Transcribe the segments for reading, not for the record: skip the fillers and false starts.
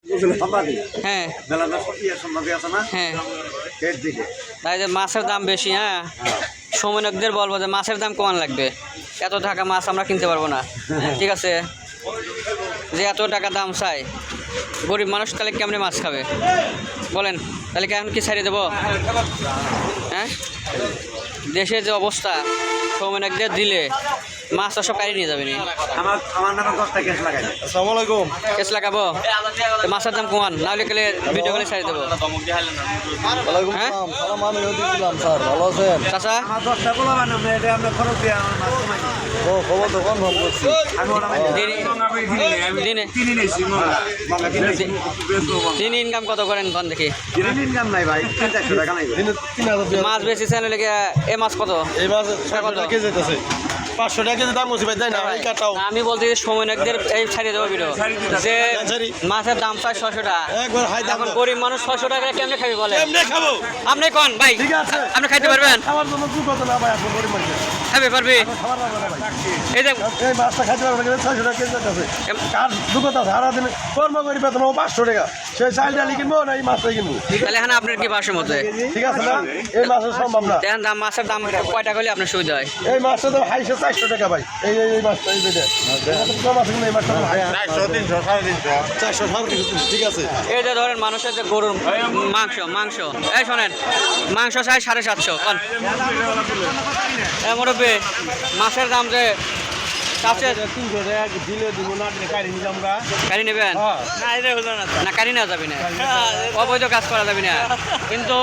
হ্যাঁ হ্যাঁ, তাই যে মাছের দাম বেশি। হ্যাঁ, সমন্বয়কদের বলবো যে মাছের দাম কমান লাগবে, এত টাকা মাছ আমরা কিনতে পারবো না। ঠিক আছে, যে এত টাকা দাম চাই, গরিব মানুষ তাহলে কেমনে মাছ খাবে বলেন? তাহলে কি এখন কি ছাড়িয়ে দেবো? হ্যাঁ, দেশের যে অবস্থা, সমন্বয়কদের দিলে মাছ তো সব কাড়ি নিয়ে যাবে নি। কেস লাগাবো, মাছের দাম কমান, নাহলে গেলে ভিডিও করে ছাড়িয়ে দেবো। হ্যাঁ চাচা, দিনে ইনকাম কত করেন কোন দেখি? মাছ বেশি চ্যানেল লেগে এ মাছ কত? এই মাছ 500 টাকা কেজি দাম বলছি ভাই, তাই না? আমি বলছি সমন্বয়কদের এই ছাড়িয়ে দেবো ভিডিও, যে মাছের দাম প্রায় 600 টাকা। একবার হাই দাম, এখন গরিব মানুষ 600 টাকা কেমনে খাবি বলে? কেমনে খাবো? আপনি কোন ভাই, ঠিক আছে, আপনি খাইতে পারবেন? খাবার জন্য কি কত না ভাই, আপনি গরিব মানুষ খাবে পারবি? খাবার পারবে না ভাই। এই যে এই মাছটা খাইতে পারবে না, 600 টাকা কেজি আছে। কার দুঃখতা সারাদিন কর্ম করি বেতন 500 টাকা, সেই চাল ডালি কিনবো না এই মাছটাই কিনবো? তাহলে এখন আপনার কি বাসের মধ্যে ঠিক আছে না? এই মাছের সম্ভব না। দেখেন দাম, মাছের দাম কয়টা করলে আপনার সুবিধা হয়? এই মাছটা তো হাইছে 400 টাকা ভাই। এই মাছটা এই বেটে কম আছে কিন্তু এই মাছটা 400 300 450। ঠিক আছে, এই যে ধরেন মানুষের যে গরুর মাংস এই শোনেন, মাংস চাই 750। কোন মুরব্বী, মাছের দাম যে চাচ্ছে 300 টাকা দিলে দিব না, গাড়ি নেবেন না? গাড়ি নেওয়া যাবে না, অবৈধ কাজ করা যাবে না, কিন্তু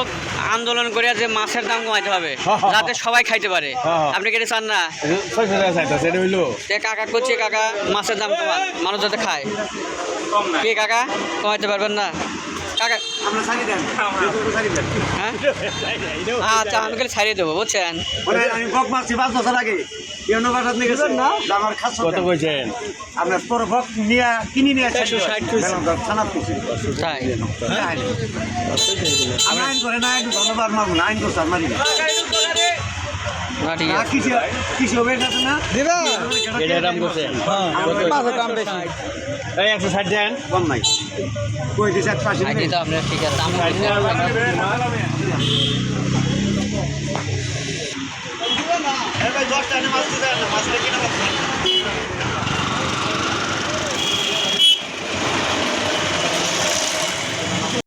আন্দোলন করে যে মাছের দাম কমাইতে হবে যাতে সবাই খাইতে পারে। আপনি কেটে চান না? 600 টাকা চাইতা, সেটা হইলো কাকা করছে, কাকা মাছের দাম কমান, মানুষ যাতে খায়। কে কাকা কমাইতে পারবেন না কাকা? হ্যাঁ আচ্ছা, আমি খালি ছাড়িয়ে দেবো, বুঝছেন? আমি বক মারছি 5 বছর আগে, কত কইছেন? আপনার তোর বক নিয়ে কিনে নিয়ে 160 কইছি। তাই আমি আইন করে না, একটু ধন্যবাদ মারবো না, আইন করছে মারি না, ঠিক আছে। কিছু হবে আছে না এটা দাম করছেন? মাছের দাম বেশি, এই 160 দেন, কম নাই, কই দিছে 180 আগে তো আপনার ঠিক আছে, আমি